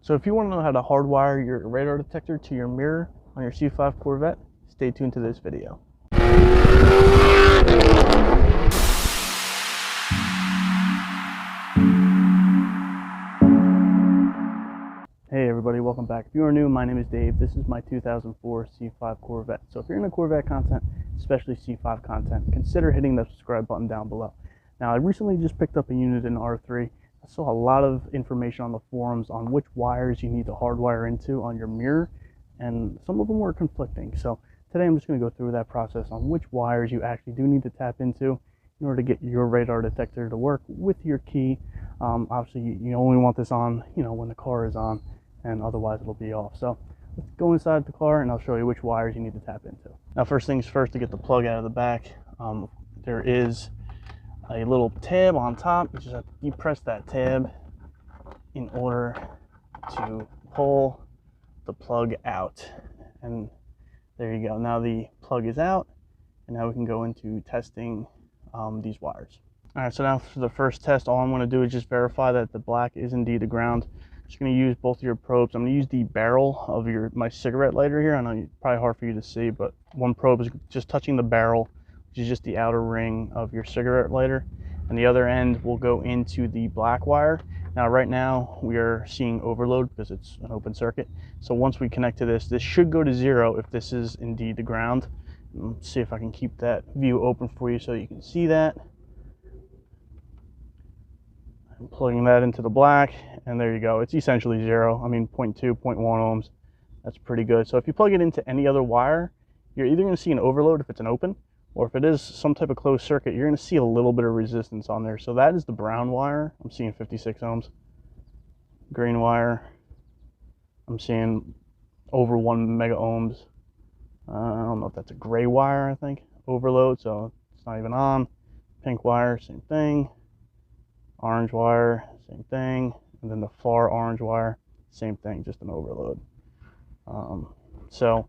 So if you want to know how to hardwire your radar detector to your mirror on your C5 Corvette, stay tuned to this video. Hey everybody, welcome back. If you are new, my name is Dave. This is my 2004 C5 Corvette. So if you're into Corvette content, especially C5 content, consider hitting the subscribe button down below. Now, I recently just picked up a Uniden R3. I saw a lot of information on the forums on which wires you need to hardwire into on your mirror, and some of them were conflicting. So today I'm just going to go through that process on which wires you actually do need to tap into in order to get your radar detector to work with your key. Obviously, you only want this on, when the car is on, and otherwise it'll be off. So let's go inside the car and I'll show you which wires you need to tap into. Now, first things first, to get the plug out of the back, there is a little tab on top. You just have to depress that tab in order to pull the plug out. And there you go. Now the plug is out, and now we can go into testing these wires. All right, so now for the first test, all I'm going to do is just verify that the black is indeed the ground. I'm just going to use both of your probes. I'm going to use the barrel of my cigarette lighter here. I know it's probably hard for you to see, but one probe is just touching the barrel, which is just the outer ring of your cigarette lighter, and the other end will go into the black wire. Now, right now we are seeing overload because it's an open circuit. So once we connect to this should go to 0 if this is indeed the ground. Let's see if I can keep that view open for you so you can see that. I'm plugging that into the black, and there you go. It's essentially 0. I mean, 0.2, 0.1 ohms. That's pretty good. So if you plug it into any other wire, you're either going to see an overload if it's an open, or if it is some type of closed circuit, you're going to see a little bit of resistance on there. So that is the brown wire. I'm seeing 56 ohms. Green wire, I'm seeing over 1 mega ohms. I don't know if that's a gray wire, I think. Overload, so it's not even on. Pink wire, same thing. Orange wire, same thing. And then the far orange wire, same thing, just an overload. So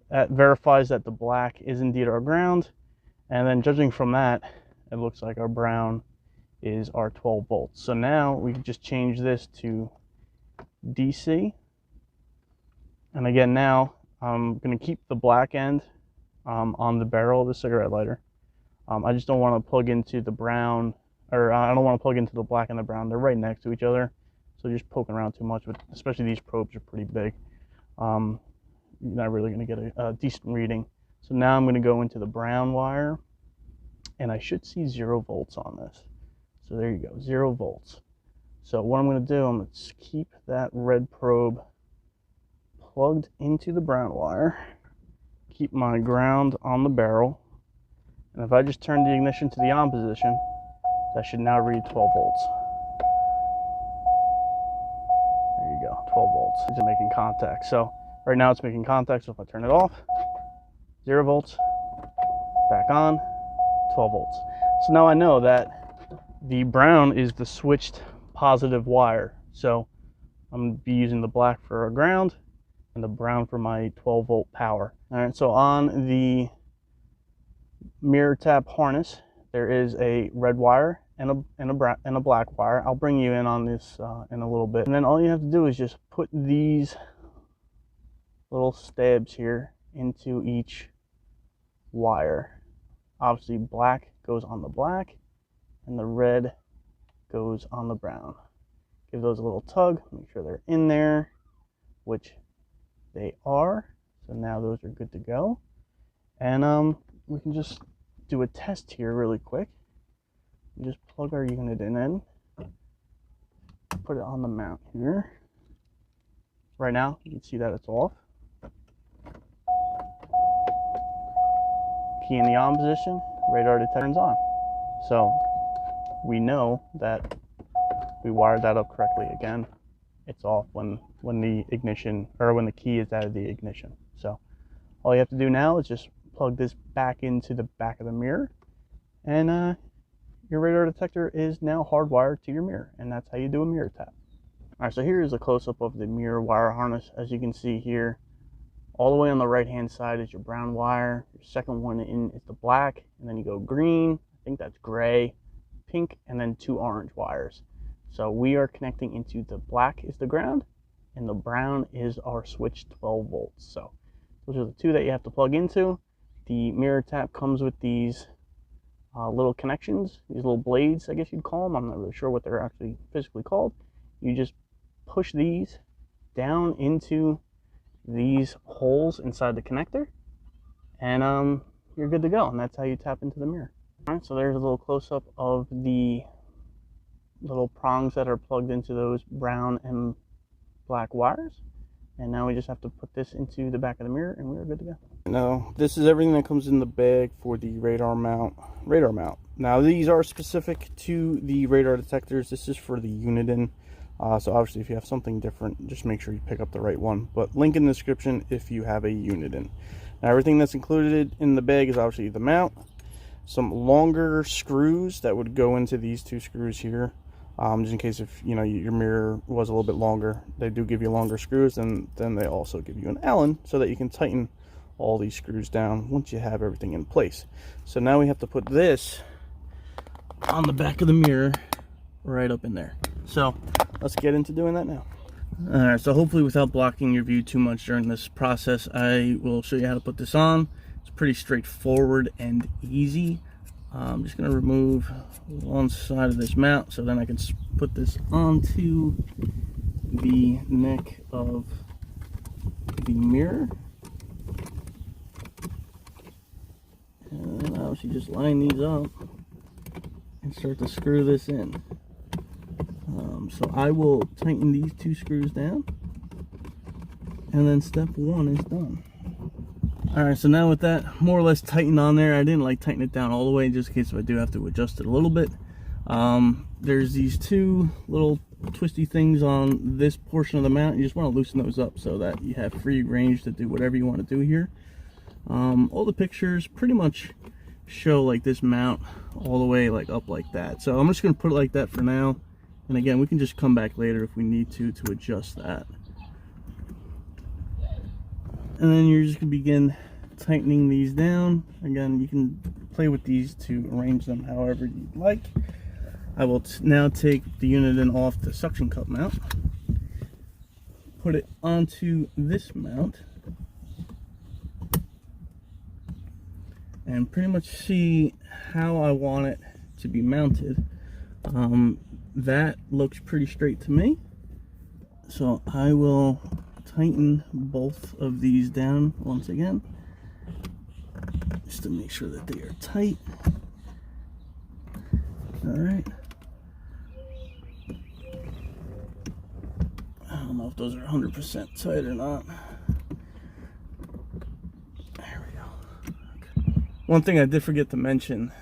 that verifies that the black is indeed our ground, and then judging from that, it looks like our brown is our 12 volts. So now we can just change this to DC, and again, now I'm going to keep the black end on the barrel of the cigarette lighter. I just don't want to plug into the brown, or I don't want to plug into the black and the brown. They're right next to each other, so just poking around too much, especially these probes are pretty big. You're not really going to get a decent reading. So now I'm going to go into the brown wire, and I should see 0 volts on this. So there you go, 0 volts. So what I'm going to do, I'm going to keep that red probe plugged into the brown wire, keep my ground on the barrel, and if I just turn the ignition to the on position, that should now read 12 volts. There you go, 12 volts. It's making contact. So right now it's making contact, so if I turn it off, 0 volts, back on, 12 volts. So now I know that the brown is the switched positive wire. So I'm going to be using the black for a ground and the brown for my 12 volt power. All right, so on the mirror tap harness, there is a red wire and a black wire. I'll bring you in on this in a little bit. And then all you have to do is just put these little stabs here into each wire. Obviously, black goes on the black and the red goes on the brown. Give those a little tug, make sure they're in there, which they are. So now those are good to go. And we can just do a test here really quick. We just plug our unit in, put it on the mount here. Right now, you can see that it's off. Key in the on position, radar detector turns on. So we know that we wired that up correctly. Again, it's off when the ignition, or when the key is out of the ignition. So all you have to do now is just plug this back into the back of the mirror, and your radar detector is now hardwired to your mirror, and that's how you do a mirror tap. All right, so here is a close-up of the mirror wire harness. As you can see here, all the way on the right-hand side is your brown wire. Your second one in is the black, and then you go green, I think that's gray, pink, and then 2 orange wires. So we are connecting into the black is the ground, and the brown is our switch 12 volts. So those are the two that you have to plug into. The mirror tap comes with these little connections, these little blades, I guess you'd call them. I'm not really sure what they're actually physically called. You just push these down into these holes inside the connector, and you're good to go. And that's how you tap into the mirror. All right, so there's a little close-up of the little prongs that are plugged into those brown and black wires. And now we just have to put this into the back of the mirror and we're good to go. Now, this is everything that comes in the bag for the radar mount. Now, these are specific to the radar detectors. This is for the Uniden. So obviously, if you have something different, just make sure you pick up the right one. But link in the description if you have a Uniden. Now, everything that's included in the bag is obviously the mount, some longer screws that would go into these two screws here. Just in case if your mirror was a little bit longer, they do give you longer screws, and then they also give you an Allen so that you can tighten all these screws down once you have everything in place. So now we have to put this on the back of the mirror right up in there. So let's get into doing that now. Alright, so hopefully without blocking your view too much during this process, I will show you how to put this on. It's pretty straightforward and easy. I'm just going to remove one side of this mount so then I can put this onto the neck of the mirror. And then obviously just line these up and start to screw this in. So I will tighten these two screws down, and then step one is done. Alright, so now with that more or less tightened on there, I didn't like tighten it down all the way just in case if I do have to adjust it a little bit. There's these two little twisty things on this portion of the mount. You just want to loosen those up so that you have free range to do whatever you want to do here. All the pictures pretty much show like this mount all the way like up like that. So I'm just going to put it like that for now. And again, we can just come back later if we need to adjust that. And then you're just going to begin tightening these down. Again, you can play with these to arrange them however you'd like. I will now take the Uniden off the suction cup mount, put it onto this mount, and pretty much see how I want it to be mounted. That looks pretty straight to me. So I will tighten both of these down once again, just to make sure that they are tight. Alright. I don't know if those are 100% tight or not. There we go. Okay. One thing I did forget to mention,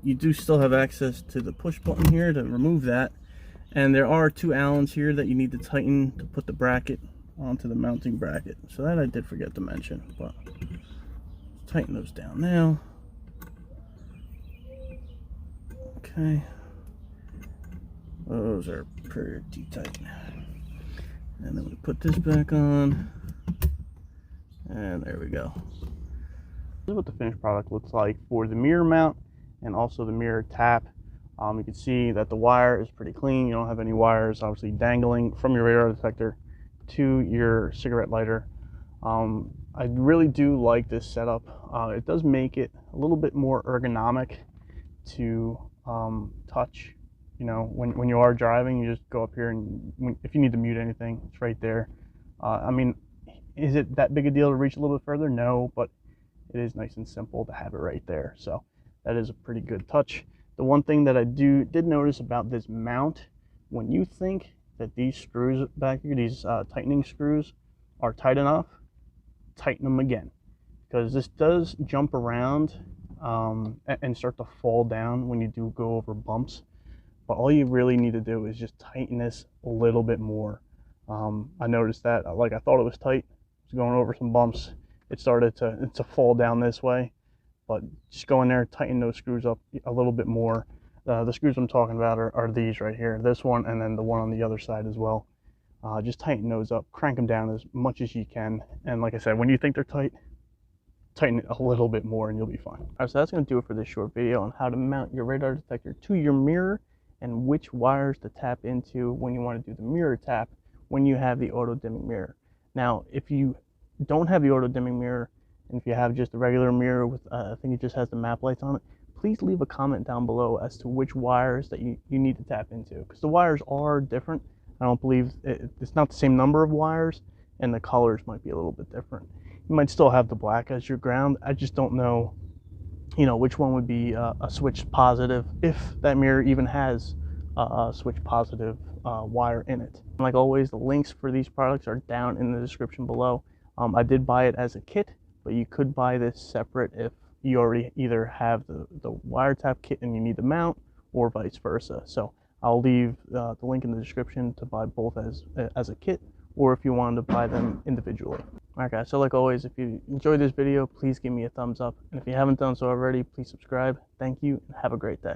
you do still have access to the push button here to remove that. And there are two Allens here that you need to tighten to put the bracket onto the mounting bracket. So that I did forget to mention, but tighten those down now. Okay. Those are pretty tight. And then we put this back on. And there we go. This is what the finished product looks like for the mirror mount and also the mirror tap. You can see that the wire is pretty clean. You don't have any wires obviously dangling from your radar detector to your cigarette lighter. I really do like this setup. It does make it a little bit more ergonomic to touch. When you are driving, you just go up here and if you need to mute anything, it's right there. I mean, is it that big a deal to reach a little bit further? No, but it is nice and simple to have it right there. So that is a pretty good touch. The one thing that I did notice about this mount, when you think that these screws back here, these tightening screws are tight enough, tighten them again, because this does jump around and start to fall down when you do go over bumps. But all you really need to do is just tighten this a little bit more. I noticed that, I thought it was tight. I was going over some bumps. It started to fall down this way. But just go in there, tighten those screws up a little bit more. The screws I'm talking about are these right here. This one and then the one on the other side as well. Just tighten those up, crank them down as much as you can. And like I said, when you think they're tight, tighten it a little bit more and you'll be fine. All right, so that's going to do it for this short video on how to mount your radar detector to your mirror and which wires to tap into when you want to do the mirror tap when you have the auto dimming mirror. Now, if you don't have the auto dimming mirror, and if you have just a regular mirror with, I think it just has the map lights on it, please leave a comment down below as to which wires that you need to tap into, because the wires are different. I don't believe it's not the same number of wires, and the colors might be a little bit different. You might still have the black as your ground. I just don't know, which one would be a switch positive, if that mirror even has a switch positive wire in it. And like always, the links for these products are down in the description below. I did buy it as a kit, but you could buy this separate if you already either have the wire tap kit and you need the mount, or vice versa. So I'll leave the link in the description to buy both as a kit, or if you wanted to buy them individually. Alright guys, so like always, if you enjoyed this video, please give me a thumbs up, and if you haven't done so already, please subscribe. Thank you, and have a great day.